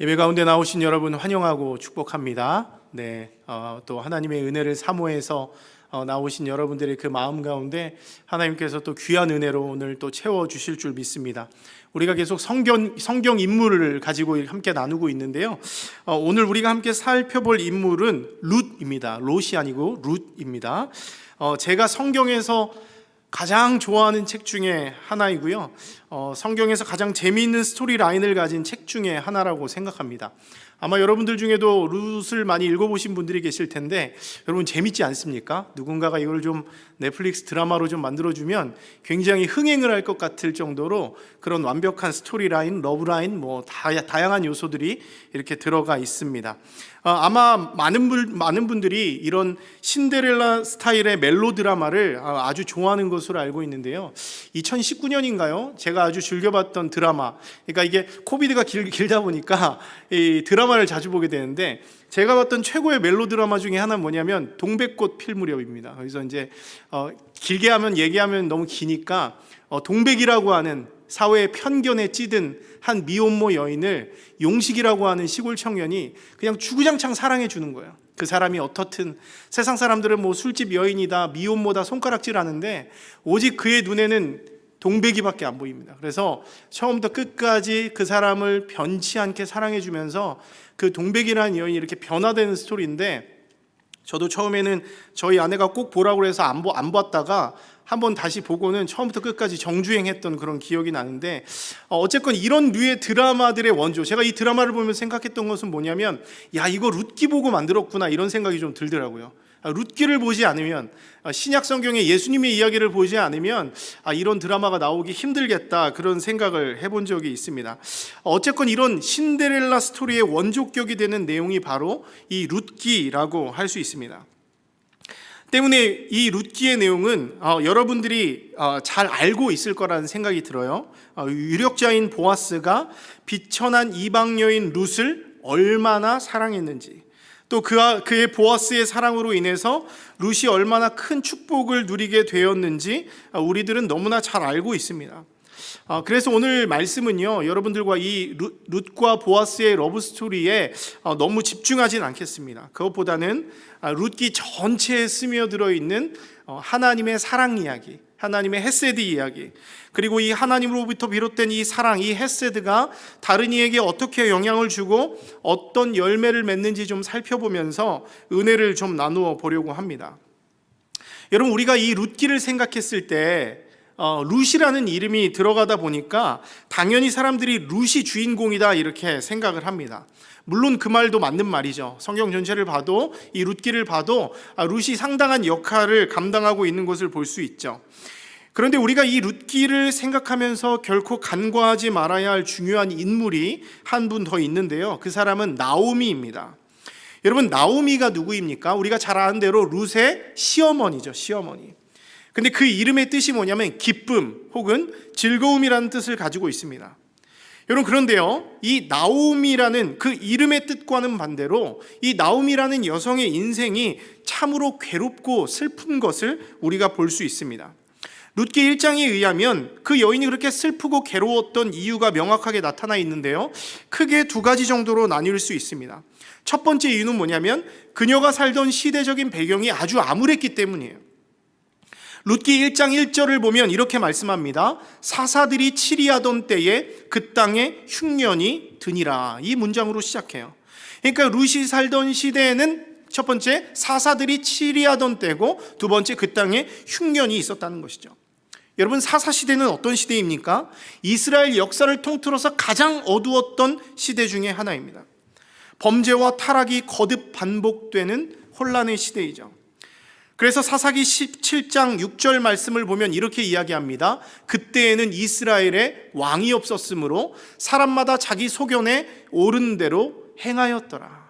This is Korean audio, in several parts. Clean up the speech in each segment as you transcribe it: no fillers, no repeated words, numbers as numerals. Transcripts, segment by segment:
예배 가운데 나오신 여러분 환영하고 축복합니다. 또 하나님의 은혜를 사모해서 나오신 여러분들의 그 마음 가운데 하나님께서 또 귀한 은혜로 오늘 또 채워주실 줄 믿습니다. 우리가 계속 성경 인물을 가지고 함께 나누고 있는데요. 오늘 우리가 함께 살펴볼 인물은 룻입니다. 롯이 아니고 룻입니다. 제가 성경에서 가장 좋아하는 책 중에 하나이고요. 성경에서 가장 재미있는 스토리 라인을 가진 책 중에 하나라고 생각합니다. 아마 여러분들 중에도 룻을 많이 읽어보신 분들이 계실 텐데 여러분 재밌지 않습니까? 누군가가 이걸 좀 넷플릭스 드라마로 좀 만들어주면 굉장히 흥행을 할 것 같을 정도로 그런 완벽한 스토리 라인, 러브 라인, 다양한 요소들이 이렇게 들어가 있습니다. 아마 많은 분들이 이런 신데렐라 스타일의 멜로 드라마를 아주 좋아하는 것으로 알고 있는데요. 2019년인가요? 제가 아주 즐겨봤던 드라마. 그러니까 이게 코비드가 길다 보니까 이 드라마를 자주 보게 되는데 제가 봤던 최고의 멜로 드라마 중에 하나는 뭐냐면 동백꽃 필 무렵입니다. 그래서 이제 길게 하면 얘기하면 너무 기니까 동백이라고 하는 사회의 편견에 찌든 한 미혼모 여인을 용식이라고 하는 시골 청년이 그냥 주구장창 사랑해 주는 거예요. 그 사람이 어떻든 세상 사람들은 뭐 술집 여인이다, 미혼모다 손가락질 하는데 오직 그의 눈에는 동백이밖에 안 보입니다. 그래서 처음부터 끝까지 그 사람을 변치 않게 사랑해 주면서 그 동백이라는 여인이 이렇게 변화되는 스토리인데, 저도 처음에는 저희 아내가 꼭 보라고 해서 안 봤다가 한번 다시 보고는 처음부터 끝까지 정주행했던 그런 기억이 나는데, 어쨌건 이런 류의 드라마들의 원조, 제가 이 드라마를 보면서 생각했던 것은 뭐냐면, 야, 이거 룻기 보고 만들었구나, 이런 생각이 좀 들더라고요. 룻기를 보지 않으면, 신약 성경의 예수님의 이야기를 보지 않으면 이런 드라마가 나오기 힘들겠다, 그런 생각을 해본 적이 있습니다. 어쨌건 이런 신데렐라 스토리의 원조격이 되는 내용이 바로 이 룻기라고 할 수 있습니다. 때문에 이 룻기의 내용은 여러분들이 잘 알고 있을 거라는 생각이 들어요. 유력자인 보아스가 비천한 이방 여인 룻을 얼마나 사랑했는지, 또 그의 보아스의 사랑으로 인해서 룻이 얼마나 큰 축복을 누리게 되었는지 우리들은 너무나 잘 알고 있습니다. 그래서 오늘 말씀은요, 여러분들과 이 룻과 보아스의 러브 스토리에 너무 집중하진 않겠습니다. 그것보다는 룻기 전체에 스며들어 있는 하나님의 사랑 이야기, 하나님의 헤세드 이야기, 그리고 이 하나님으로부터 비롯된 이 사랑, 이 헤세드가 다른 이에게 어떻게 영향을 주고 어떤 열매를 맺는지 좀 살펴보면서 은혜를 좀 나누어 보려고 합니다. 여러분, 우리가 이 룻기를 생각했을 때 룻이라는 이름이 들어가다 보니까 당연히 사람들이 룻이 주인공이다 이렇게 생각을 합니다. 물론 그 말도 맞는 말이죠. 성경 전체를 봐도, 이 룻기를 봐도 룻이 상당한 역할을 감당하고 있는 것을 볼 수 있죠. 그런데 우리가 이 룻기를 생각하면서 결코 간과하지 말아야 할 중요한 인물이 한 분 더 있는데요. 그 사람은 나오미입니다. 여러분, 나오미가 누구입니까? 우리가 잘 아는 대로 룻의 시어머니죠. 시어머니. 근데 그 이름의 뜻이 뭐냐면 기쁨 혹은 즐거움이라는 뜻을 가지고 있습니다. 여러분, 그런데요, 이 나오미라는 그 이름의 뜻과는 반대로 이 나오미라는 여성의 인생이 참으로 괴롭고 슬픈 것을 우리가 볼 수 있습니다. 룻기 1장에 의하면 그 여인이 그렇게 슬프고 괴로웠던 이유가 명확하게 나타나 있는데요, 크게 두 가지 정도로 나뉠 수 있습니다. 첫 번째 이유는 뭐냐면 그녀가 살던 시대적인 배경이 아주 암울했기 때문이에요. 룻기 1장 1절을 보면 이렇게 말씀합니다. 사사들이 치리하던 때에 그 땅에 흉년이 드니라. 이 문장으로 시작해요. 그러니까 룻이 살던 시대에는 첫 번째 사사들이 치리하던 때고, 두 번째 그 땅에 흉년이 있었다는 것이죠. 여러분, 사사 시대는 어떤 시대입니까? 이스라엘 역사를 통틀어서 가장 어두웠던 시대 중에 하나입니다. 범죄와 타락이 거듭 반복되는 혼란의 시대이죠. 그래서 사사기 17장 6절 말씀을 보면 이렇게 이야기합니다. 그때에는 이스라엘에 왕이 없었으므로 사람마다 자기 소견에 옳은 대로 행하였더라.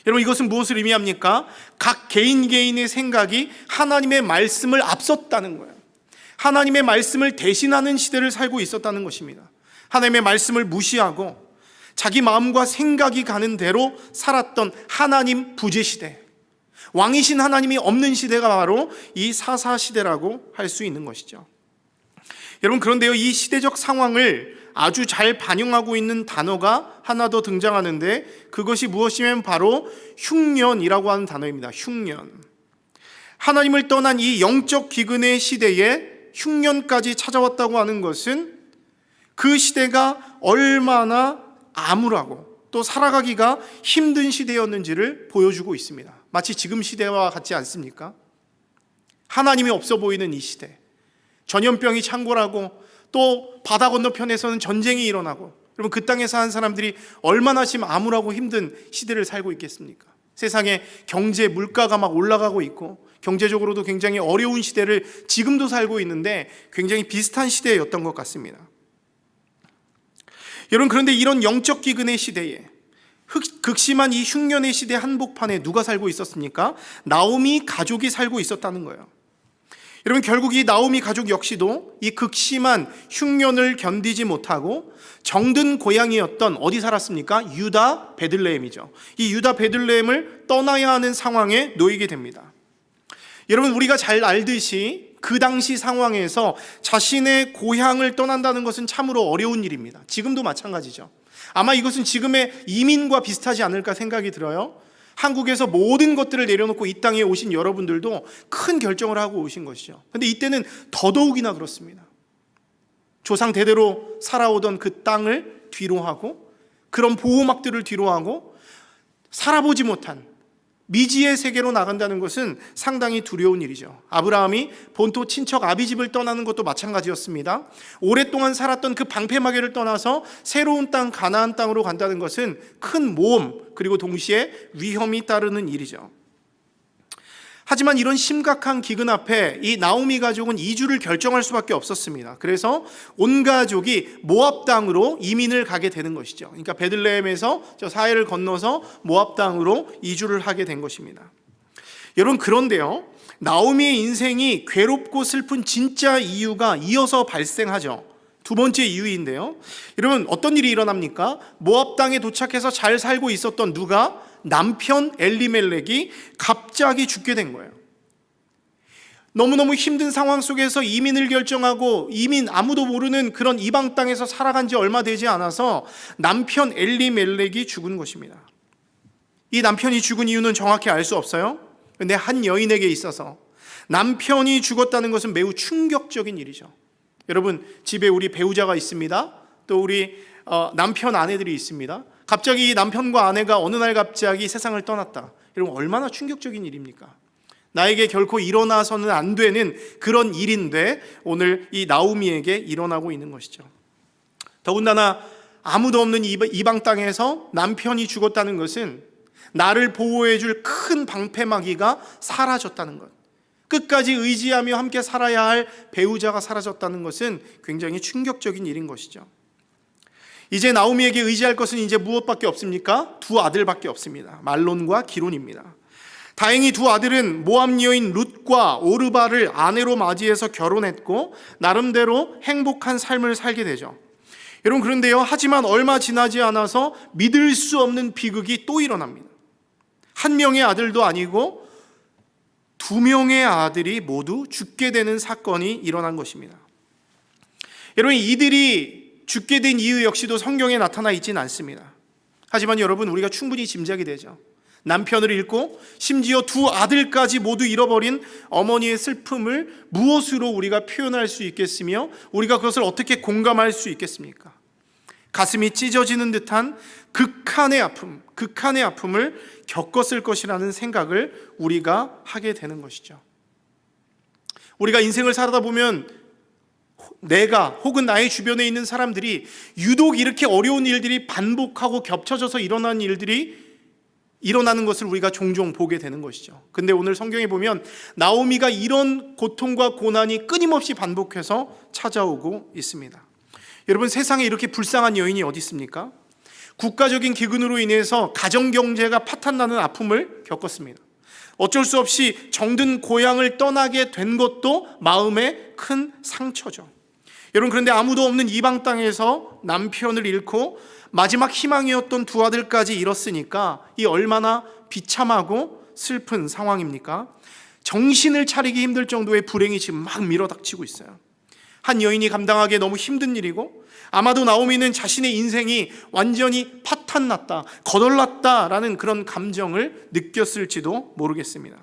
여러분, 이것은 무엇을 의미합니까? 각 개인의 생각이 하나님의 말씀을 앞섰다는 거예요. 하나님의 말씀을 대신하는 시대를 살고 있었다는 것입니다. 하나님의 말씀을 무시하고 자기 마음과 생각이 가는 대로 살았던 하나님 부재 시대, 왕이신 하나님이 없는 시대가 바로 이 사사 시대라고 할 수 있는 것이죠. 여러분, 그런데요, 이 시대적 상황을 아주 잘 반영하고 있는 단어가 하나 더 등장하는데, 그것이 무엇이면 바로 흉년이라고 하는 단어입니다. 흉년. 하나님을 떠난 이 영적 기근의 시대에 흉년까지 찾아왔다고 하는 것은 그 시대가 얼마나 암울하고 또 살아가기가 힘든 시대였는지를 보여주고 있습니다. 마치 지금 시대와 같지 않습니까? 하나님이 없어 보이는 이 시대, 전염병이 창궐하고 또 바다 건너편에서는 전쟁이 일어나고, 여러분 그 땅에 사는 사람들이 얼마나 지금 암울하고 힘든 시대를 살고 있겠습니까? 세상에 경제 물가가 막 올라가고 있고 경제적으로도 굉장히 어려운 시대를 지금도 살고 있는데 굉장히 비슷한 시대였던 것 같습니다. 여러분, 그런데 이런 영적 기근의 시대에, 극심한 이 흉년의 시대 한복판에 누가 살고 있었습니까? 나오미 가족이 살고 있었다는 거예요. 여러분, 결국 이 나오미 가족 역시도 이 극심한 흉년을 견디지 못하고 정든 고향이었던, 어디 살았습니까? 유다 베들레헴이죠. 이 유다 베들레헴을 떠나야 하는 상황에 놓이게 됩니다. 여러분, 우리가 잘 알듯이 그 당시 상황에서 자신의 고향을 떠난다는 것은 참으로 어려운 일입니다. 지금도 마찬가지죠. 아마 이것은 지금의 이민과 비슷하지 않을까 생각이 들어요. 한국에서 모든 것들을 내려놓고 이 땅에 오신 여러분들도 큰 결정을 하고 오신 것이죠. 그런데 이때는 더더욱이나 그렇습니다. 조상 대대로 살아오던 그 땅을 뒤로하고, 그런 보호막들을 뒤로하고 살아보지 못한 미지의 세계로 나간다는 것은 상당히 두려운 일이죠. 아브라함이 본토 친척 아비집을 떠나는 것도 마찬가지였습니다. 오랫동안 살았던 그 방패막이를 떠나서 새로운 땅 가나안 땅으로 간다는 것은 큰 모험, 그리고 동시에 위험이 따르는 일이죠. 하지만 이런 심각한 기근 앞에 이 나오미 가족은 이주를 결정할 수밖에 없었습니다. 그래서 온 가족이 모압 땅으로 이민을 가게 되는 것이죠. 그러니까 베들레헴에서 저 사해를 건너서 모압 땅으로 이주를 하게 된 것입니다. 여러분, 그런데요, 나오미의 인생이 괴롭고 슬픈 진짜 이유가 이어서 발생하죠. 두 번째 이유인데요, 여러분 어떤 일이 일어납니까? 모압 땅에 도착해서 잘 살고 있었던 누가? 남편 엘리멜렉이 갑자기 죽게 된 거예요. 너무너무 힘든 상황 속에서 이민을 결정하고 아무도 모르는 그런 이방 땅에서 살아간 지 얼마 되지 않아서 남편 엘리멜렉이 죽은 것입니다. 이 남편이 죽은 이유는 정확히 알 수 없어요. 그런데 한 여인에게 있어서 남편이 죽었다는 것은 매우 충격적인 일이죠. 여러분, 집에 우리 배우자가 있습니다. 또 우리 남편 아내들이 있습니다. 갑자기 남편과 아내가 어느 날 갑자기 세상을 떠났다. 여러분, 얼마나 충격적인 일입니까? 나에게 결코 일어나서는 안 되는 그런 일인데 오늘 이 나오미에게 일어나고 있는 것이죠. 더군다나 아무도 없는 이방 땅에서 남편이 죽었다는 것은 나를 보호해 줄 큰 방패막이가 사라졌다는 것, 끝까지 의지하며 함께 살아야 할 배우자가 사라졌다는 것은 굉장히 충격적인 일인 것이죠. 이제 나오미에게 의지할 것은 이제 무엇밖에 없습니까? 두 아들밖에 없습니다. 말론과 기론입니다. 다행히 두 아들은 모압 여인 룻과 오르바를 아내로 맞이해서 결혼했고 나름대로 행복한 삶을 살게 되죠. 여러분, 그런데요, 하지만 얼마 지나지 않아서 믿을 수 없는 비극이 또 일어납니다. 한 명의 아들도 아니고 두 명의 아들이 모두 죽게 되는 사건이 일어난 것입니다. 여러분, 이들이 죽게 된 이유 역시도 성경에 나타나 있지는 않습니다. 하지만 여러분, 우리가 충분히 짐작이 되죠. 남편을 잃고 심지어 두 아들까지 모두 잃어버린 어머니의 슬픔을 무엇으로 우리가 표현할 수 있겠으며 우리가 그것을 어떻게 공감할 수 있겠습니까? 가슴이 찢어지는 듯한 극한의 아픔을 겪었을 것이라는 생각을 우리가 하게 되는 것이죠. 우리가 인생을 살다 보면 내가 혹은 나의 주변에 있는 사람들이 유독 이렇게 어려운 일들이 반복하고 겹쳐져서 일어나는 일들이 일어나는 것을 우리가 종종 보게 되는 것이죠. 근데 오늘 성경에 보면 나오미가 이런 고통과 고난이 끊임없이 반복해서 찾아오고 있습니다. 여러분, 세상에 이렇게 불쌍한 여인이 어디 있습니까? 국가적인 기근으로 인해서 가정경제가 파탄나는 아픔을 겪었습니다. 어쩔 수 없이 정든 고향을 떠나게 된 것도 마음의 큰 상처죠. 여러분, 그런데 아무도 없는 이방 땅에서 남편을 잃고 마지막 희망이었던 두 아들까지 잃었으니까 이 얼마나 비참하고 슬픈 상황입니까? 정신을 차리기 힘들 정도의 불행이 지금 막 밀어닥치고 있어요. 한 여인이 감당하기에 너무 힘든 일이고 아마도 나오미는 자신의 인생이 완전히 파탄났다, 거덜났다라는 그런 감정을 느꼈을지도 모르겠습니다.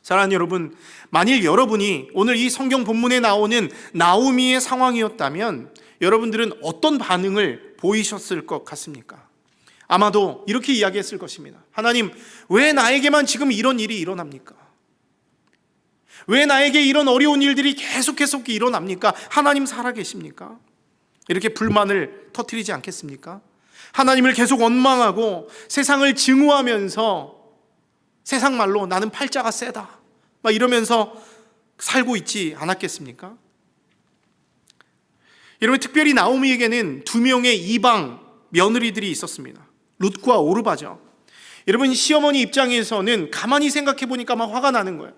사랑하는 여러분, 만일 여러분이 오늘 이 성경 본문에 나오는 나오미의 상황이었다면 여러분들은 어떤 반응을 보이셨을 것 같습니까? 아마도 이렇게 이야기했을 것입니다. 하나님, 왜 나에게만 지금 이런 일이 일어납니까? 왜 나에게 이런 어려운 일들이 계속 일어납니까? 하나님 살아계십니까? 이렇게 불만을 터뜨리지 않겠습니까? 하나님을 계속 원망하고 세상을 증오하면서 세상 말로 나는 팔자가 세다 막 이러면서 살고 있지 않았겠습니까? 여러분, 특별히 나오미에게는 두 명의 이방 며느리들이 있었습니다. 룻과 오르바죠. 여러분, 시어머니 입장에서는 가만히 생각해 보니까 막 화가 나는 거예요.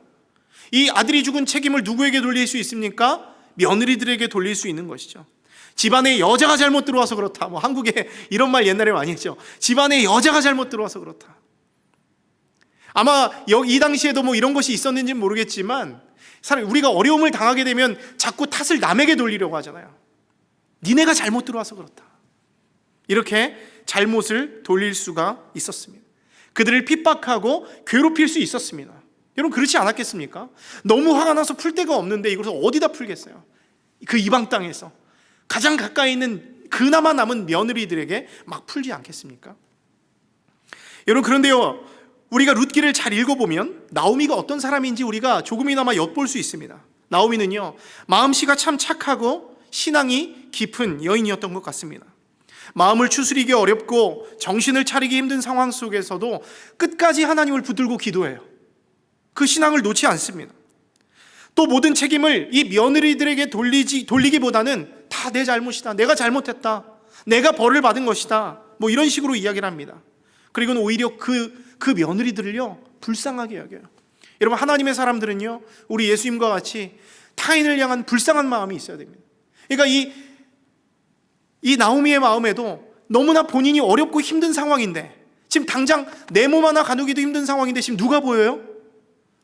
이 아들이 죽은 책임을 누구에게 돌릴 수 있습니까? 며느리들에게 돌릴 수 있는 것이죠. 집안에 여자가 잘못 들어와서 그렇다. 뭐 한국에 이런 말 옛날에 많이 했죠. 집안에 여자가 잘못 들어와서 그렇다. 아마 이 당시에도 뭐 이런 것이 있었는지는 모르겠지만, 우리가 어려움을 당하게 되면 자꾸 탓을 남에게 돌리려고 하잖아요. 니네가 잘못 들어와서 그렇다. 이렇게 잘못을 돌릴 수가 있었습니다. 그들을 핍박하고 괴롭힐 수 있었습니다. 여러분, 그렇지 않았겠습니까? 너무 화가 나서 풀 데가 없는데 이것을 어디다 풀겠어요? 그 이방 땅에서 가장 가까이 있는 그나마 남은 며느리들에게 막 풀지 않겠습니까? 여러분, 그런데요, 우리가 룻기를 잘 읽어보면 나오미가 어떤 사람인지 우리가 조금이나마 엿볼 수 있습니다. 나오미는요, 마음씨가 참 착하고 신앙이 깊은 여인이었던 것 같습니다. 마음을 추스리기 어렵고 정신을 차리기 힘든 상황 속에서도 끝까지 하나님을 붙들고 기도해요. 그 신앙을 놓지 않습니다. 또 모든 책임을 이 며느리들에게 돌리기보다는 다 내 잘못이다, 내가 잘못했다, 내가 벌을 받은 것이다, 뭐 이런 식으로 이야기를 합니다. 그리고는 오히려 그 며느리들을요 불쌍하게 여겨요. 여러분, 하나님의 사람들은요 우리 예수님과 같이 타인을 향한 불쌍한 마음이 있어야 됩니다. 그러니까 이 나오미의 마음에도 너무나 본인이 어렵고 힘든 상황인데, 지금 당장 내 몸 하나 가누기도 힘든 상황인데 지금 누가 보여요?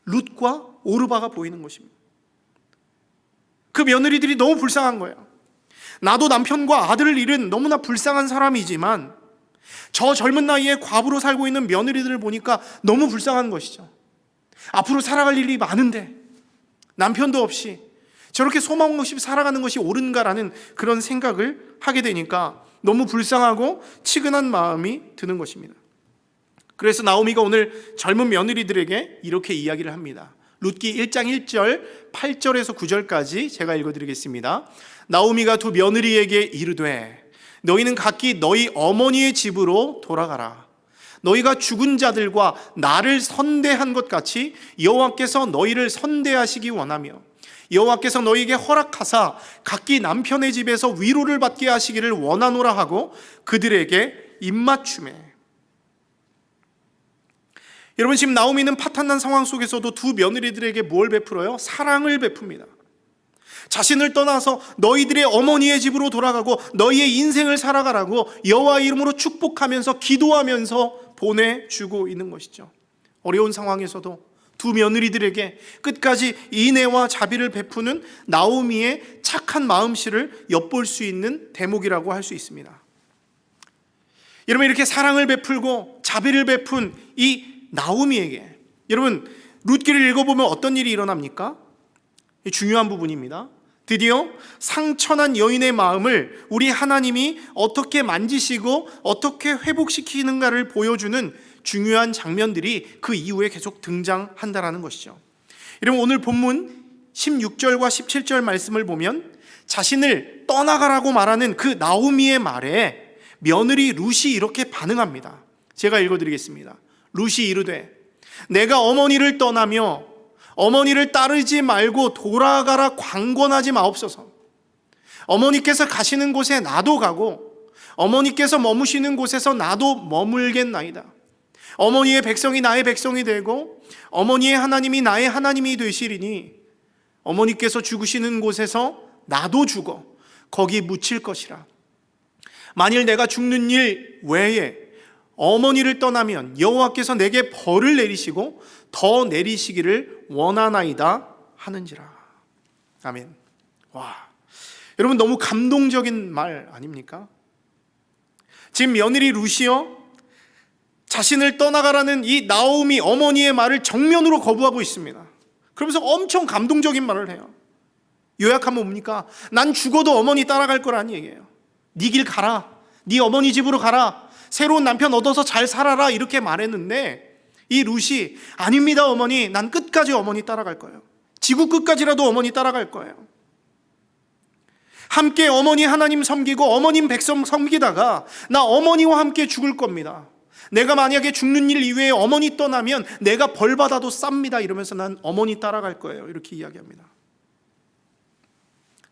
룻과 오르바가 보이는 것입니다. 그 며느리들이 너무 불쌍한 거예요. 나도 남편과 아들을 잃은 너무나 불쌍한 사람이지만 저 젊은 나이에 과부로 살고 있는 며느리들을 보니까 너무 불쌍한 것이죠. 앞으로 살아갈 일이 많은데 남편도 없이 저렇게 소망 없이 살아가는 것이 옳은가라는 그런 생각을 하게 되니까 너무 불쌍하고 치근한 마음이 드는 것입니다. 그래서 나오미가 오늘 젊은 며느리들에게 이렇게 이야기를 합니다. 룻기 1장 1절 8절에서 9절까지 제가 읽어드리겠습니다. 나오미가 두 며느리에게 이르되 너희는 각기 너희 어머니의 집으로 돌아가라. 너희가 죽은 자들과 나를 선대한 것 같이 여호와께서 너희를 선대하시기 원하며 여호와께서 너희에게 허락하사 각기 남편의 집에서 위로를 받게 하시기를 원하노라 하고 그들에게 입맞추매. 여러분, 지금 나오미는 파탄난 상황 속에서도 두 며느리들에게 뭘 베풀어요? 사랑을 베풉니다. 자신을 떠나서 너희들의 어머니의 집으로 돌아가고 너희의 인생을 살아가라고 여호와 이름으로 축복하면서 기도하면서 보내주고 있는 것이죠. 어려운 상황에서도 두 며느리들에게 끝까지 인애와 자비를 베푸는 나오미의 착한 마음씨를 엿볼 수 있는 대목이라고 할 수 있습니다. 여러분, 이렇게 사랑을 베풀고 자비를 베푼 이 나오미에게, 여러분, 룻기를 읽어보면 어떤 일이 일어납니까? 중요한 부분입니다. 드디어 상처난 여인의 마음을 우리 하나님이 어떻게 만지시고 어떻게 회복시키는가를 보여주는 중요한 장면들이 그 이후에 계속 등장한다는 것이죠. 여러분, 오늘 본문 16절과 17절 말씀을 보면 자신을 떠나가라고 말하는 그 나오미의 말에 며느리 룻이 이렇게 반응합니다. 제가 읽어드리겠습니다. 룻이 이르되 내가 어머니를 떠나며 어머니를 따르지 말고 돌아가라 강권하지 마옵소서. 어머니께서 가시는 곳에 나도 가고 어머니께서 머무시는 곳에서 나도 머물겠나이다. 어머니의 백성이 나의 백성이 되고 어머니의 하나님이 나의 하나님이 되시리니 어머니께서 죽으시는 곳에서 나도 죽어 거기 묻힐 것이라. 만일 내가 죽는 일 외에 어머니를 떠나면 여호와께서 내게 벌을 내리시고 더 내리시기를 원하나이다 하는지라. 아멘. 와, 여러분, 너무 감동적인 말 아닙니까? 지금 며느리 루시요, 자신을 떠나가라는 이 나오미 어머니의 말을 정면으로 거부하고 있습니다. 그러면서 엄청 감동적인 말을 해요. 요약하면 뭡니까? 난 죽어도 어머니 따라갈 거라는 얘기예요. 네 길 가라, 네 어머니 집으로 가라, 새로운 남편 얻어서 잘 살아라, 이렇게 말했는데 이 룻이 아닙니다 어머니, 난 끝까지 어머니 따라갈 거예요. 지구 끝까지라도 어머니 따라갈 거예요. 함께 어머니 하나님 섬기고 어머님 백성 섬기다가 나 어머니와 함께 죽을 겁니다. 내가 만약에 죽는 일 이외에 어머니 떠나면 내가 벌 받아도 쌉니다, 이러면서 난 어머니 따라갈 거예요, 이렇게 이야기합니다.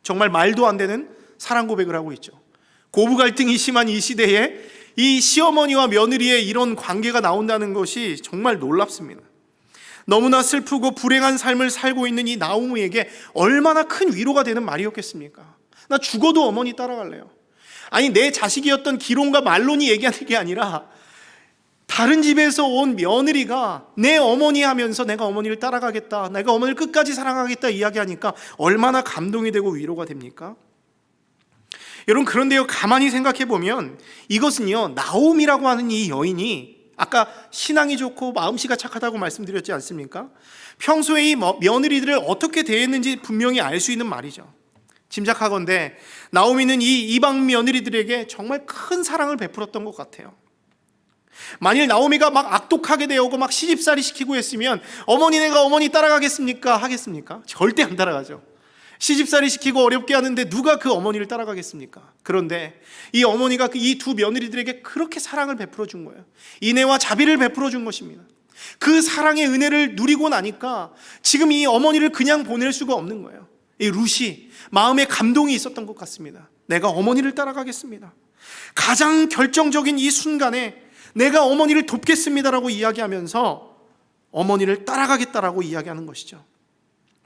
정말 말도 안 되는 사랑 고백을 하고 있죠. 고부 갈등이 심한 이 시대에 이 시어머니와 며느리의 이런 관계가 나온다는 것이 정말 놀랍습니다. 너무나 슬프고 불행한 삶을 살고 있는 이 나오미에게 얼마나 큰 위로가 되는 말이었겠습니까? 나 죽어도 어머니 따라갈래요. 아니, 내 자식이었던 기론과 말론이 얘기하는 게 아니라 다른 집에서 온 며느리가 내 어머니 하면서 내가 어머니를 따라가겠다, 내가 어머니를 끝까지 사랑하겠다 이야기하니까 얼마나 감동이 되고 위로가 됩니까? 여러분, 그런데요, 가만히 생각해 보면 이것은요, 나오미라고 하는 이 여인이 아까 신앙이 좋고 마음씨가 착하다고 말씀드렸지 않습니까? 평소에 이 며느리들을 어떻게 대했는지 분명히 알 수 있는 말이죠. 짐작하건대 나오미는 이 이방 며느리들에게 정말 큰 사랑을 베풀었던 것 같아요. 만일 나오미가 막 악독하게 되어오고 막 시집살이 시키고 했으면 어머니, 내가 어머니 따라가겠습니까? 하겠습니까? 절대 안 따라가죠. 시집살이 시키고 어렵게 하는데 누가 그 어머니를 따라가겠습니까? 그런데 이 어머니가 이 두 며느리들에게 그렇게 사랑을 베풀어 준 거예요. 인애와 자비를 베풀어 준 것입니다. 그 사랑의 은혜를 누리고 나니까 지금 이 어머니를 그냥 보낼 수가 없는 거예요. 이 룻이 마음에 감동이 있었던 것 같습니다. 내가 어머니를 따라가겠습니다. 가장 결정적인 이 순간에 내가 어머니를 돕겠습니다라고 이야기하면서 어머니를 따라가겠다라고 이야기하는 것이죠.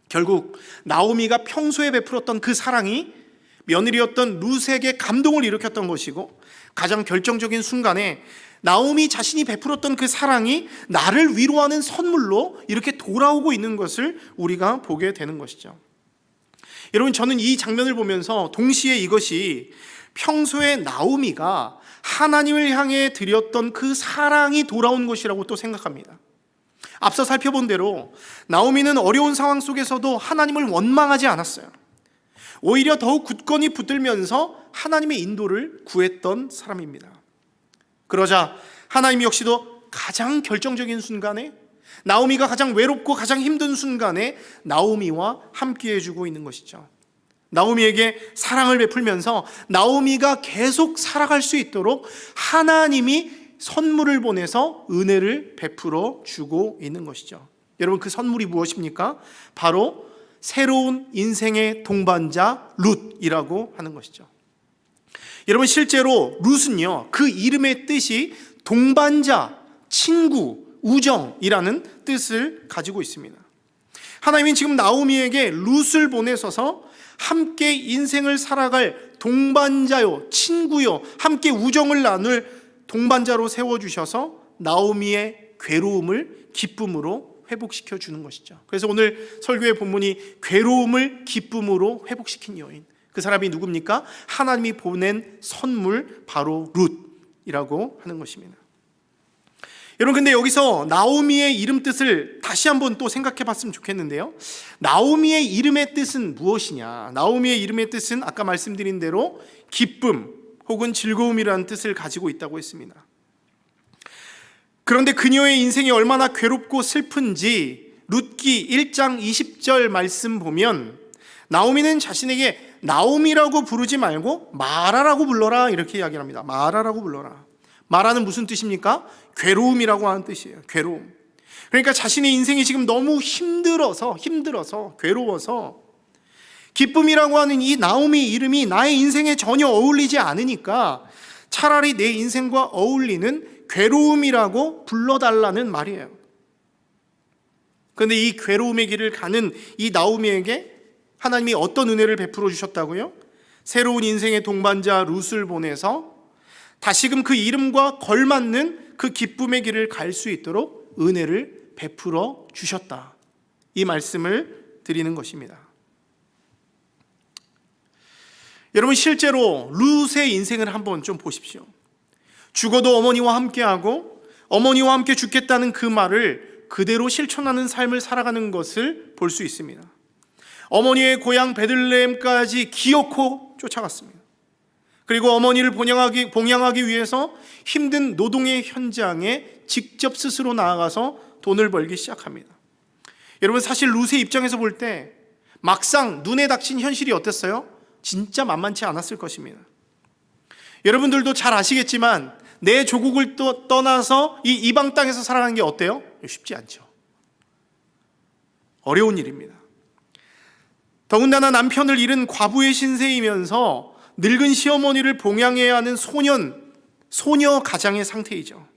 결국 나오미가 평소에 베풀었던 그 사랑이 며느리였던 룻에게 감동을 일으켰던 것이고, 가장 결정적인 순간에 나오미 자신이 베풀었던 그 사랑이 나를 위로하는 선물로 이렇게 돌아오고 있는 것을 우리가 보게 되는 것이죠. 여러분, 저는 이 장면을 보면서 동시에 이것이 평소에 나오미가 하나님을 향해 드렸던 그 사랑이 돌아온 것이라고 또 생각합니다. 앞서 살펴본 대로 나오미는 어려운 상황 속에서도 하나님을 원망하지 않았어요. 오히려 더욱 굳건히 붙들면서 하나님의 인도를 구했던 사람입니다. 그러자 하나님 역시도 가장 결정적인 순간에, 나오미가 가장 외롭고 가장 힘든 순간에 나오미와 함께 해주고 있는 것이죠. 나오미에게 사랑을 베풀면서 나오미가 계속 살아갈 수 있도록 하나님이 선물을 보내서 은혜를 베풀어 주고 있는 것이죠. 여러분, 그 선물이 무엇입니까? 바로 새로운 인생의 동반자 룻이라고 하는 것이죠. 여러분, 실제로 룻은요, 그 이름의 뜻이 동반자, 친구, 우정이라는 뜻을 가지고 있습니다. 하나님은 지금 나오미에게 룻을 보내셔서 함께 인생을 살아갈 동반자요, 친구요, 함께 우정을 나눌 동반자로 세워주셔서 나오미의 괴로움을 기쁨으로 회복시켜 주는 것이죠. 그래서 오늘 설교의 본문이 괴로움을 기쁨으로 회복시킨 여인, 그 사람이 누굽니까? 하나님이 보낸 선물, 바로 룻이라고 하는 것입니다. 여러분, 근데 여기서 나오미의 이름 뜻을 다시 한번 또 생각해 봤으면 좋겠는데요, 나오미의 이름의 뜻은 무엇이냐? 나오미의 이름의 뜻은 아까 말씀드린 대로 기쁨 혹은 즐거움이라는 뜻을 가지고 있다고 했습니다. 그런데 그녀의 인생이 얼마나 괴롭고 슬픈지 룻기 1장 20절 말씀 보면 나오미는 자신에게 나오미라고 부르지 말고 마라라고 불러라, 이렇게 이야기합니다. 마라라고 불러라. 마라는 무슨 뜻입니까? 괴로움이라고 하는 뜻이에요. 괴로움. 그러니까 자신의 인생이 지금 너무 힘들어서 괴로워서 기쁨이라고 하는 이 나오미 이름이 나의 인생에 전혀 어울리지 않으니까 차라리 내 인생과 어울리는 괴로움이라고 불러달라는 말이에요. 그런데 이 괴로움의 길을 가는 이 나오미에게 하나님이 어떤 은혜를 베풀어 주셨다고요? 새로운 인생의 동반자 룻을 보내서 다시금 그 이름과 걸맞는 그 기쁨의 길을 갈 수 있도록 은혜를 베풀어 주셨다, 이 말씀을 드리는 것입니다. 여러분, 실제로 룻의 인생을 한번 좀 보십시오. 죽어도 어머니와 함께하고 어머니와 함께 죽겠다는 그 말을 그대로 실천하는 삶을 살아가는 것을 볼 수 있습니다. 어머니의 고향 베들레헴까지 기어코 쫓아갔습니다. 그리고 어머니를 봉양하기 위해서 힘든 노동의 현장에 직접 스스로 나아가서 돈을 벌기 시작합니다. 여러분, 사실 룻의 입장에서 볼 때 막상 눈에 닥친 현실이 어땠어요? 진짜 만만치 않았을 것입니다. 여러분들도 잘 아시겠지만 내 조국을 떠나서 이 이방 땅에서 살아가는 게 어때요? 쉽지 않죠. 어려운 일입니다. 더군다나 남편을 잃은 과부의 신세이면서 늙은 시어머니를 봉양해야 하는 소녀 가장의 상태이죠.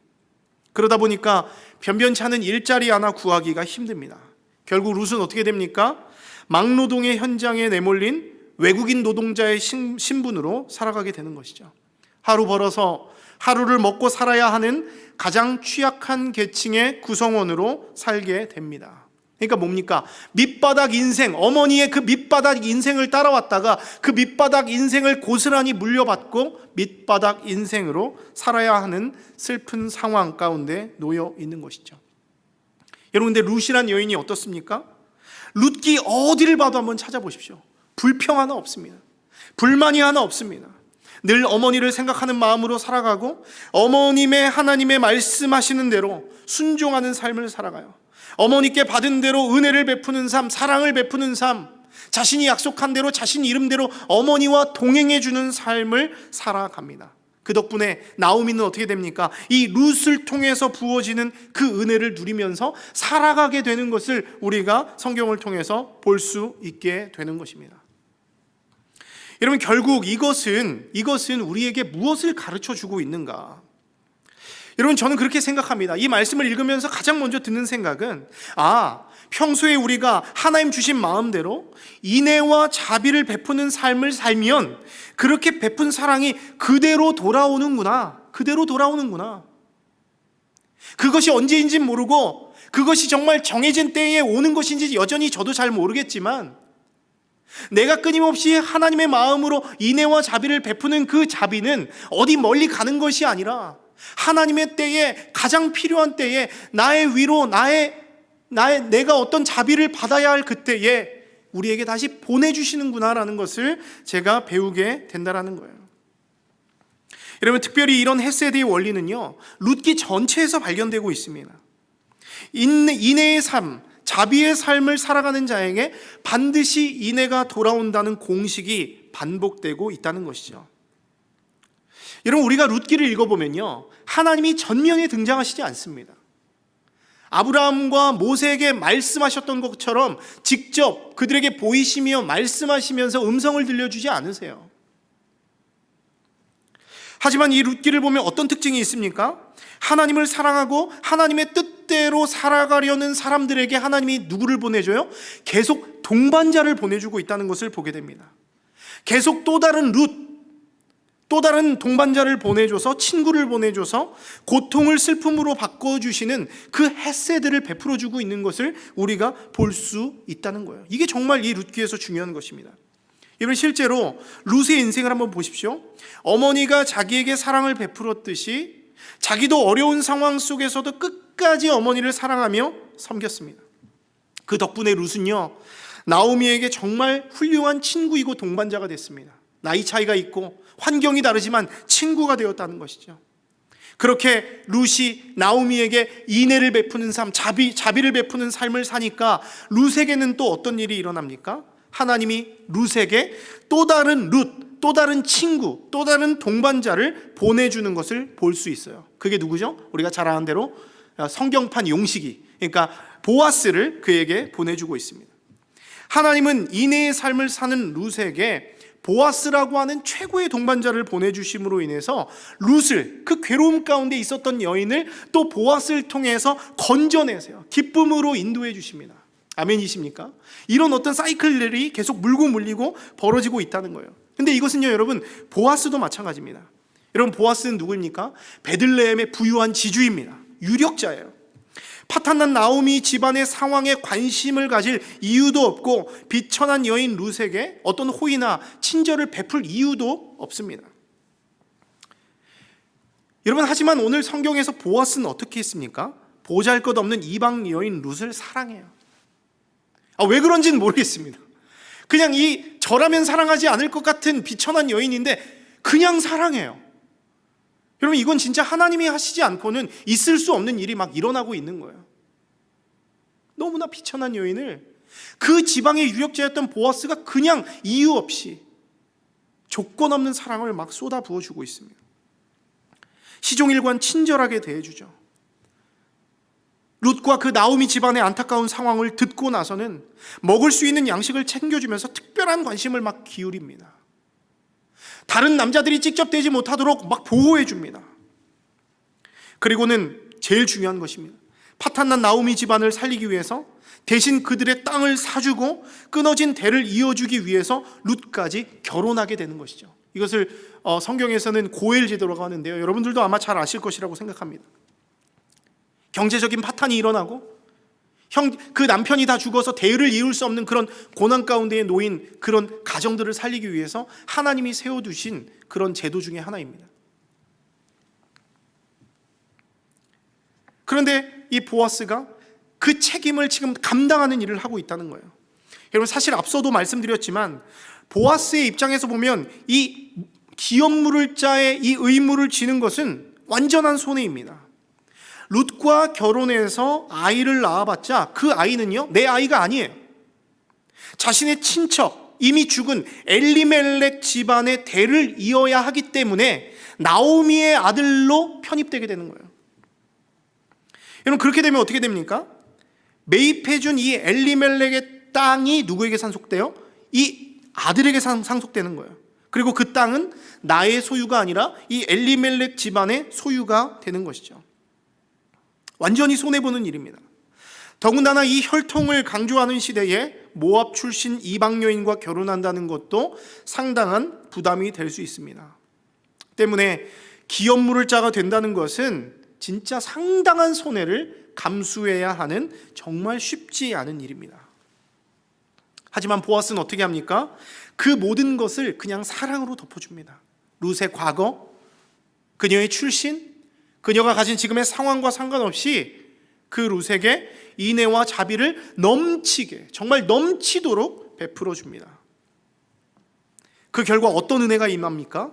그러다 보니까 변변치 않은 일자리 하나 구하기가 힘듭니다. 결국 룻은 어떻게 됩니까? 막노동의 현장에 내몰린 외국인 노동자의 신분으로 살아가게 되는 것이죠. 하루 벌어서 하루를 먹고 살아야 하는 가장 취약한 계층의 구성원으로 살게 됩니다. 그러니까 뭡니까? 밑바닥 인생, 어머니의 그 밑바닥 인생을 따라왔다가 그 밑바닥 인생을 고스란히 물려받고 밑바닥 인생으로 살아야 하는 슬픈 상황 가운데 놓여 있는 것이죠. 여러분, 근데 룻이란 여인이 어떻습니까? 룻기 어디를 봐도 한번 찾아보십시오. 불평 하나 없습니다. 불만이 하나 없습니다. 늘 어머니를 생각하는 마음으로 살아가고 하나님의 말씀하시는 대로 순종하는 삶을 살아가요. 어머니께 받은 대로 은혜를 베푸는 삶, 사랑을 베푸는 삶, 자신이 약속한 대로 자신 이름대로 어머니와 동행해 주는 삶을 살아갑니다. 그 덕분에 나오미는 어떻게 됩니까? 이 룻을 통해서 부어지는 그 은혜를 누리면서 살아가게 되는 것을 우리가 성경을 통해서 볼 수 있게 되는 것입니다. 여러분, 결국 이것은 우리에게 무엇을 가르쳐 주고 있는가? 여러분, 저는 그렇게 생각합니다. 이 말씀을 읽으면서 가장 먼저 드는 생각은 평소에 우리가 하나님 주신 마음대로 인애와 자비를 베푸는 삶을 살면 그렇게 베푼 사랑이 그대로 돌아오는구나. 그것이 언제인지 모르고 그것이 정말 정해진 때에 오는 것인지 여전히 저도 잘 모르겠지만 내가 끊임없이 하나님의 마음으로 인애와 자비를 베푸는 그 자비는 어디 멀리 가는 것이 아니라 하나님의 때에, 가장 필요한 때에 나의 위로, 내가 어떤 자비를 받아야 할 그때에 우리에게 다시 보내주시는구나라는 것을 제가 배우게 된다는 거예요. 여러분, 특별히 이런 헤세드의 원리는요, 룻기 전체에서 발견되고 있습니다. 인애의 삶, 자비의 삶을 살아가는 자에게 반드시 인애가 돌아온다는 공식이 반복되고 있다는 것이죠. 여러분, 우리가 룻기를 읽어보면요, 하나님이 전면에 등장하시지 않습니다. 아브라함과 모세에게 말씀하셨던 것처럼 직접 그들에게 보이시며 말씀하시면서 음성을 들려주지 않으세요. 하지만 이 룻기를 보면 어떤 특징이 있습니까? 하나님을 사랑하고 하나님의 뜻대로 살아가려는 사람들에게 하나님이 누구를 보내줘요? 계속 동반자를 보내주고 있다는 것을 보게 됩니다. 계속 또 다른 룻, 또 다른 동반자를 보내줘서, 친구를 보내줘서 고통을 슬픔으로 바꿔주시는 그 헤세드를 베풀어주고 있는 것을 우리가 볼 수 있다는 거예요. 이게 정말 이 룻기에서 중요한 것입니다. 여러분, 실제로 룻의 인생을 한번 보십시오. 어머니가 자기에게 사랑을 베풀었듯이 자기도 어려운 상황 속에서도 끝까지 어머니를 사랑하며 섬겼습니다. 그 덕분에 룻은요, 나오미에게 정말 훌륭한 친구이고 동반자가 됐습니다. 나이 차이가 있고 환경이 다르지만 친구가 되었다는 것이죠. 그렇게 룻이 나오미에게 인애를 베푸는 삶, 자비를 베푸는 삶을 사니까 룻에게는 또 어떤 일이 일어납니까? 하나님이 룻에게 또 다른 룻, 또 다른 친구, 또 다른 동반자를 보내주는 것을 볼 수 있어요. 그게 누구죠? 우리가 잘 아는 대로 성경판 용식이, 그러니까 보아스를 그에게 보내주고 있습니다. 하나님은 인애의 삶을 사는 룻에게 보아스라고 하는 최고의 동반자를 보내주심으로 인해서 룻을, 그 괴로움 가운데 있었던 여인을 또 보아스를 통해서 건져내세요. 기쁨으로 인도해 주십니다. 아멘이십니까? 이런 어떤 사이클들이 계속 물고 물리고 벌어지고 있다는 거예요. 근데 이것은요, 여러분, 보아스도 마찬가지입니다. 여러분, 보아스는 누구입니까? 베들레헴의 부유한 지주입니다. 유력자예요. 파탄난 나오미 집안의 상황에 관심을 가질 이유도 없고 비천한 여인 룻에게 어떤 호의나 친절을 베풀 이유도 없습니다. 여러분, 하지만 오늘 성경에서 보아스는 어떻게 했습니까? 보잘것없는 이방 여인 룻을 사랑해요. 왜 그런지는 모르겠습니다. 그냥 저라면 사랑하지 않을 것 같은 비천한 여인인데 그냥 사랑해요. 여러분, 이건 진짜 하나님이 하시지 않고는 있을 수 없는 일이 막 일어나고 있는 거예요. 너무나 비천한 여인을 그 지방의 유력자였던 보아스가 그냥 이유 없이 조건 없는 사랑을 막 쏟아 부어주고 있습니다. 시종일관 친절하게 대해주죠. 룻과 그 나오미 집안의 안타까운 상황을 듣고 나서는 먹을 수 있는 양식을 챙겨주면서 특별한 관심을 막 기울입니다. 다른 남자들이 직접되지 못하도록 막 보호해줍니다. 그리고는 제일 중요한 것입니다. 파탄난 나오미 집안을 살리기 위해서 대신 그들의 땅을 사주고 끊어진 대를 이어주기 위해서 룻까지 결혼하게 되는 것이죠. 이것을 성경에서는 고엘 제도라고 하는데요, 여러분들도 아마 잘 아실 것이라고 생각합니다. 경제적인 파탄이 일어나고 그 남편이 다 죽어서 대를 이을 수 없는 그런 고난 가운데에 놓인 그런 가정들을 살리기 위해서 하나님이 세워두신 그런 제도 중에 하나입니다. 그런데 이 보아스가 그 책임을 지금 감당하는 일을 하고 있다는 거예요. 여러분, 사실 앞서도 말씀드렸지만 보아스의 입장에서 보면 이 기업 물을 자의 이 의무를 지는 것은 완전한 손해입니다. 룻과 결혼해서 아이를 낳아봤자 그 아이는요, 내 아이가 아니에요. 자신의 친척, 이미 죽은 엘리멜렉 집안의 대를 이어야 하기 때문에 나오미의 아들로 편입되게 되는 거예요. 여러분, 그렇게 되면 어떻게 됩니까? 매입해준 이 엘리멜렉의 땅이 누구에게 상속돼요? 이 아들에게 상속되는 거예요. 그리고 그 땅은 나의 소유가 아니라 이 엘리멜렉 집안의 소유가 되는 것이죠. 완전히 손해보는 일입니다. 더군다나 이 혈통을 강조하는 시대에 모압 출신 이방 여인과 결혼한다는 것도 상당한 부담이 될 수 있습니다. 때문에 기업 물을 자가 된다는 것은 진짜 상당한 손해를 감수해야 하는 정말 쉽지 않은 일입니다. 하지만 보아스는 어떻게 합니까? 그 모든 것을 그냥 사랑으로 덮어줍니다. 룻의 과거, 그녀의 출신, 그녀가 가진 지금의 상황과 상관없이 그 룻에게 인애와 자비를 넘치게, 정말 넘치도록 베풀어 줍니다. 그 결과 어떤 은혜가 임합니까?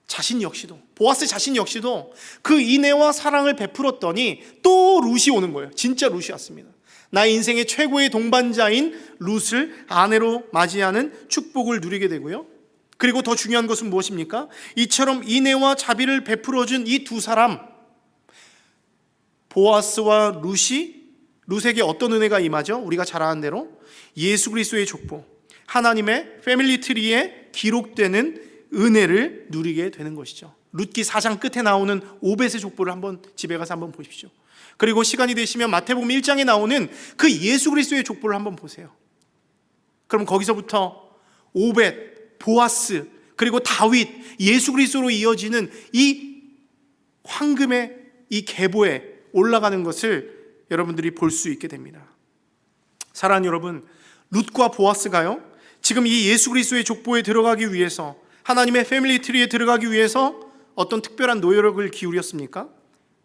자신 역시도, 보아스 자신 역시도 그 인애와 사랑을 베풀었더니 또 룻이 오는 거예요. 진짜 룻이 왔습니다. 나의 인생의 최고의 동반자인 룻을 아내로 맞이하는 축복을 누리게 되고요. 그리고 더 중요한 것은 무엇입니까? 이처럼 인애와 자비를 베풀어준 이 두 사람, 보아스와 룻에게 어떤 은혜가 임하죠? 우리가 잘 아는 대로 예수 그리스도의 족보, 하나님의 패밀리 트리에 기록되는 은혜를 누리게 되는 것이죠. 룻기 4장 끝에 나오는 오벳의 족보를 한번 집에 가서 한번 보십시오. 그리고 시간이 되시면 마태복음 1장에 나오는 그 예수 그리스도의 족보를 한번 보세요. 그럼 거기서부터 오벳, 보아스, 그리고 다윗, 예수 그리스도로 이어지는 이 황금의 이 계보에 올라가는 것을 여러분들이 볼 수 있게 됩니다. 사랑하는 여러분, 룻과 보아스가요, 지금 이 예수 그리스도의 족보에 들어가기 위해서, 하나님의 패밀리 트리에 들어가기 위해서 어떤 특별한 노력을 기울였습니까?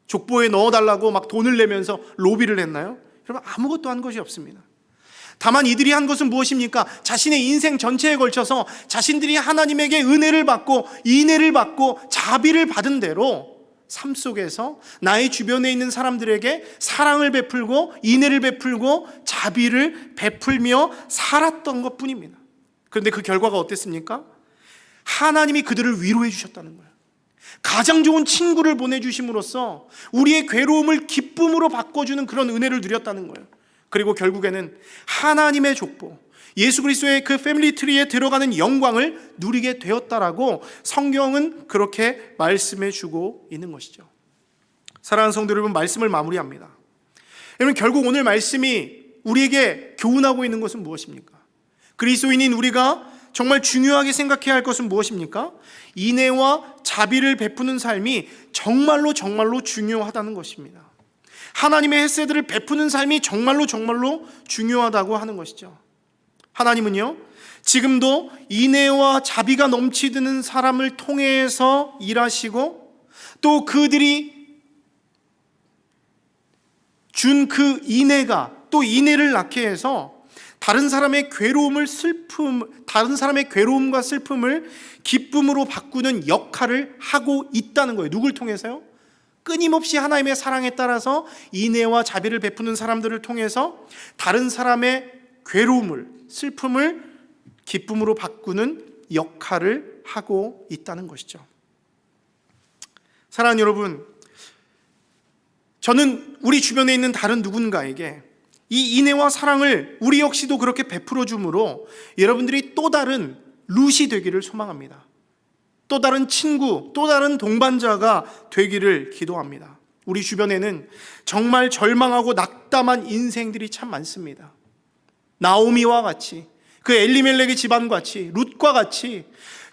족보에 넣어달라고 막 돈을 내면서 로비를 했나요? 여러분, 아무것도 한 것이 없습니다. 다만 이들이 한 것은 무엇입니까? 자신의 인생 전체에 걸쳐서 자신들이 하나님에게 은혜를 받고 인애를 받고 자비를 받은 대로 삶 속에서 나의 주변에 있는 사람들에게 사랑을 베풀고 인애를 베풀고 자비를 베풀며 살았던 것뿐입니다. 그런데 그 결과가 어땠습니까? 하나님이 그들을 위로해 주셨다는 거예요. 가장 좋은 친구를 보내주심으로써 우리의 괴로움을 기쁨으로 바꿔주는 그런 은혜를 누렸다는 거예요. 그리고 결국에는 하나님의 족보, 예수 그리스도의 그 패밀리 트리에 들어가는 영광을 누리게 되었다라고 성경은 그렇게 말씀해 주고 있는 것이죠. 사랑하는 성도 여러분, 말씀을 마무리합니다. 여러분, 결국 오늘 말씀이 우리에게 교훈하고 있는 것은 무엇입니까? 그리스도인인 우리가 정말 중요하게 생각해야 할 것은 무엇입니까? 인애와 자비를 베푸는 삶이 정말로 중요하다는 것입니다. 하나님의 헤세드를 베푸는 삶이 정말로 중요하다고 하는 것이죠. 하나님은요, 지금도 인애와 자비가 넘치드는 사람을 통해서 일하시고, 또 그들이 준 그 인애가 또 인애를 낳게 해서 다른 사람의 괴로움과 슬픔을 기쁨으로 바꾸는 역할을 하고 있다는 거예요. 누굴 통해서요? 끊임없이 하나님의 사랑에 따라서 인애와 자비를 베푸는 사람들을 통해서 다른 사람의 괴로움을, 슬픔을 기쁨으로 바꾸는 역할을 하고 있다는 것이죠. 사랑하는 여러분, 저는 우리 주변에 있는 다른 누군가에게 이 인애와 사랑을 우리 역시도 그렇게 베풀어 줌으로 여러분들이 또 다른 룻이 되기를 소망합니다. 또 다른 친구, 또 다른 동반자가 되기를 기도합니다. 우리 주변에는 정말 절망하고 낙담한 인생들이 참 많습니다. 나오미와 같이, 그 엘리멜렉의 집안과 같이, 룻과 같이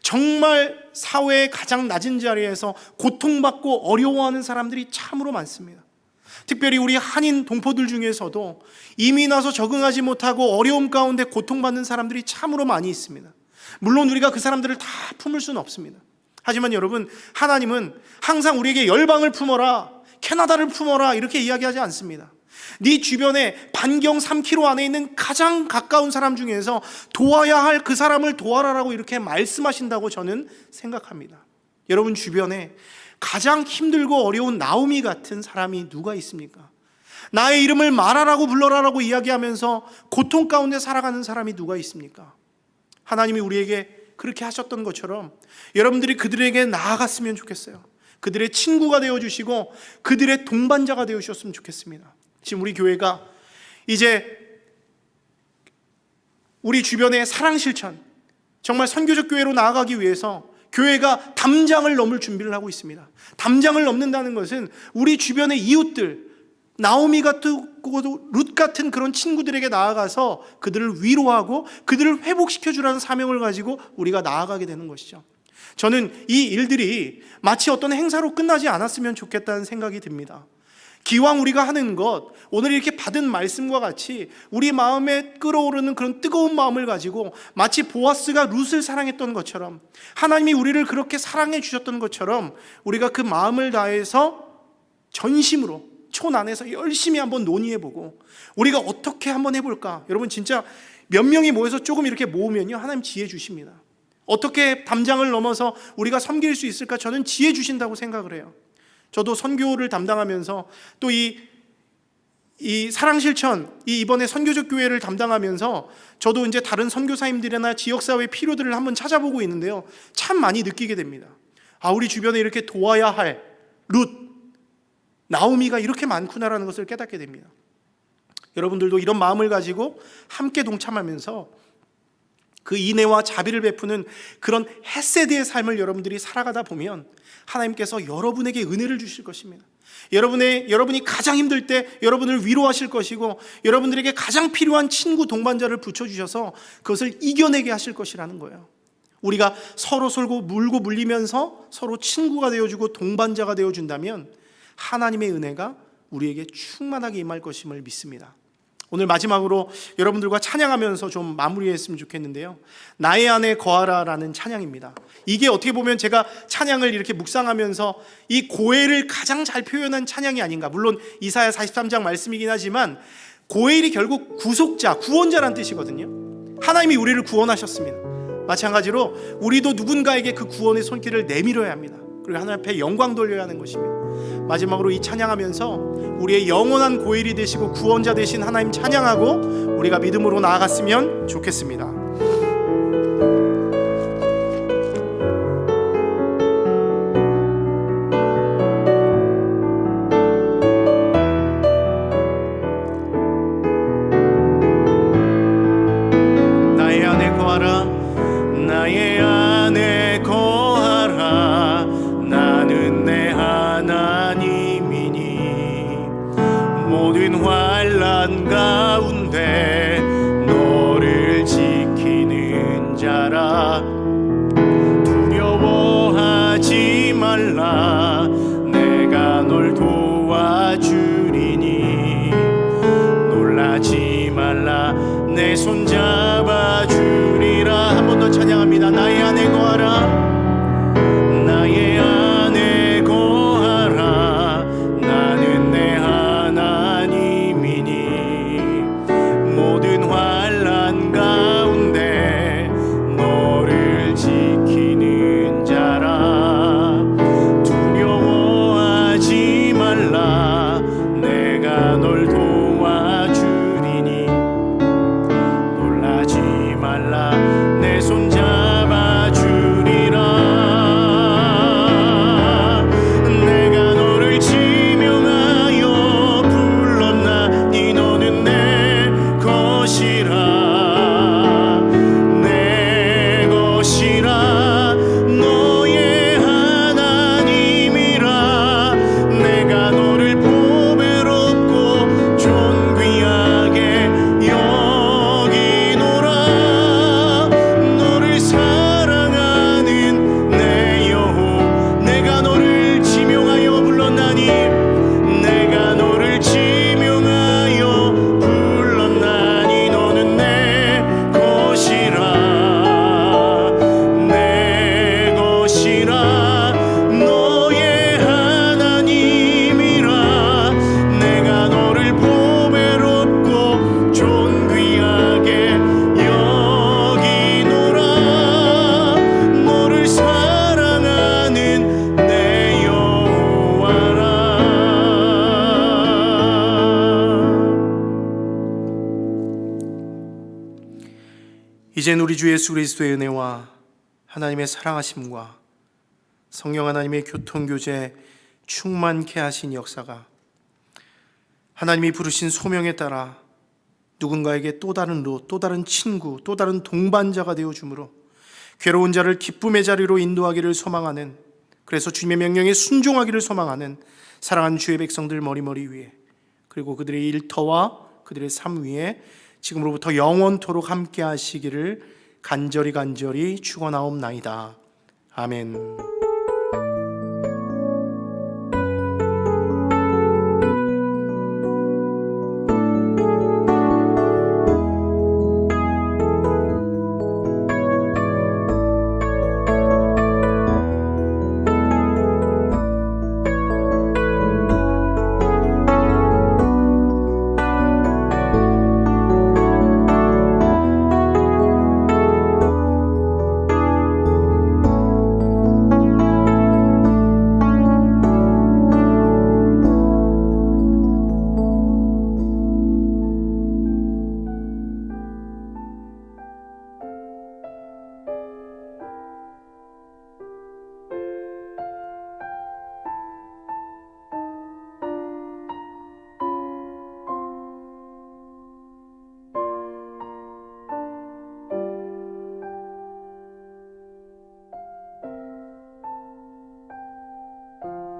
정말 사회의 가장 낮은 자리에서 고통받고 어려워하는 사람들이 참으로 많습니다. 특별히 우리 한인 동포들 중에서도 이민 와서 적응하지 못하고 어려움 가운데 고통받는 사람들이 참으로 많이 있습니다. 물론 우리가 그 사람들을 다 품을 수는 없습니다. 하지만 여러분, 하나님은 항상 우리에게 열방을 품어라, 캐나다를 품어라 이렇게 이야기하지 않습니다. 네 주변에 반경 3km 안에 있는 가장 가까운 사람 중에서 도와야 할 그 사람을 도와라라고 이렇게 말씀하신다고 저는 생각합니다. 여러분 주변에 가장 힘들고 어려운 나오미 같은 사람이 누가 있습니까? 나의 이름을 말하라고 불러라라고 이야기하면서 고통 가운데 살아가는 사람이 누가 있습니까? 하나님이 우리에게 그렇게 하셨던 것처럼 여러분들이 그들에게 나아갔으면 좋겠어요. 그들의 친구가 되어주시고 그들의 동반자가 되어주셨으면 좋겠습니다. 지금 우리 교회가 이제 우리 주변의 사랑 실천, 정말 선교적 교회로 나아가기 위해서 교회가 담장을 넘을 준비를 하고 있습니다. 담장을 넘는다는 것은 우리 주변의 이웃들, 나오미 같은 룻 같은 그런 친구들에게 나아가서 그들을 위로하고 그들을 회복시켜 주라는 사명을 가지고 우리가 나아가게 되는 것이죠. 저는 이 일들이 마치 어떤 행사로 끝나지 않았으면 좋겠다는 생각이 듭니다. 기왕 우리가 하는 것, 오늘 이렇게 받은 말씀과 같이 우리 마음에 끓어오르는 그런 뜨거운 마음을 가지고 마치 보아스가 룻을 사랑했던 것처럼, 하나님이 우리를 그렇게 사랑해 주셨던 것처럼 우리가 그 마음을 다해서 전심으로 촌 안에서 열심히 한번 논의해보고 우리가 어떻게 한번 해볼까? 여러분 진짜 몇 명이 모여서 조금 이렇게 모으면요, 하나님 지혜 주십니다. 어떻게 담장을 넘어서 우리가 섬길 수 있을까? 저는 지혜 주신다고 생각을 해요. 저도 선교를 담당하면서 또 이 사랑실천, 이번에 선교적 교회를 담당하면서 저도 이제 다른 선교사님들이나 지역사회 필요들을 한번 찾아보고 있는데요, 참 많이 느끼게 됩니다. 우리 주변에 이렇게 도와야 할 룻, 나오미가 이렇게 많구나라는 것을 깨닫게 됩니다. 여러분들도 이런 마음을 가지고 함께 동참하면서 그 인애와 자비를 베푸는 그런 헤세드의 삶을 여러분들이 살아가다 보면 하나님께서 여러분에게 은혜를 주실 것입니다. 여러분이 가장 힘들 때 여러분을 위로하실 것이고, 여러분들에게 가장 필요한 친구 동반자를 붙여주셔서 그것을 이겨내게 하실 것이라는 거예요. 우리가 서로 물고 물리면서 서로 친구가 되어주고 동반자가 되어준다면 하나님의 은혜가 우리에게 충만하게 임할 것임을 믿습니다. 오늘 마지막으로 여러분들과 찬양하면서 좀 마무리했으면 좋겠는데요, 나의 안에 거하라라는 찬양입니다. 이게 어떻게 보면 제가 찬양을 이렇게 묵상하면서 이 고해를 가장 잘 표현한 찬양이 아닌가. 물론 이사야 43장 말씀이긴 하지만 고해일이 결국 구속자, 구원자란 뜻이거든요. 하나님이 우리를 구원하셨습니다. 마찬가지로 우리도 누군가에게 그 구원의 손길을 내밀어야 합니다. 그리고 하나님 앞에 영광 돌려야 하는 것입니다. 마지막으로 이 찬양하면서 우리의 영원한 고일이 되시고 구원자 되신 하나님 찬양하고 우리가 믿음으로 나아갔으면 좋겠습니다. 나의 안에 거하라, 나의 안에 거하라, 나는 내 하나님이니 모든 환난 가운데 너를 지키는 자라. 두려워하지 말라, 내가 널 도와주리니 손 잡아주리라. 한 번 더 찬양합니다. 나의 안에 거하라. 나의 안에 거하라. 나는 내 하나님이니 모든 환난 가운데 너를 지키는 자라. 두려워하지 말라. 내가 널 도와주리니 놀라지 말라. 내 손 잡아주리라. 내가 너를 지명하여 불렀나니 너는 내 것이라. 내 것이라. 너의 하나님이라. 내가 너를 보배롭고 존귀하게 여기노라. 너를 사랑하는 내 여호. 내가 너를 지명하여 불렀나니 내가 너를 지명하여 불렀나니 너는 내 것이라. 내 것이라. 너의 하나님이라. 내가 너를 보배롭고 존귀하게 여기노라. 너를 사랑하는 내 여호와라. 이젠 우리 주 예수 그리스도의 은혜와 하나님의 사랑하심과 성령 하나님의 교통교제 충만케 하신 역사가 하나님이 부르신 소명에 따라 누군가에게 또 다른 로, 또 다른 친구, 또 다른 동반자가 되어주므로 괴로운 자를 기쁨의 자리로 인도하기를 소망하는, 그래서 주님의 명령에 순종하기를 소망하는 사랑하는 주의 백성들 머리머리 위에, 그리고 그들의 일터와 그들의 삶 위에 지금으로부터 영원토록 함께 하시기를 간절히 축원하옵나이다. 아멘.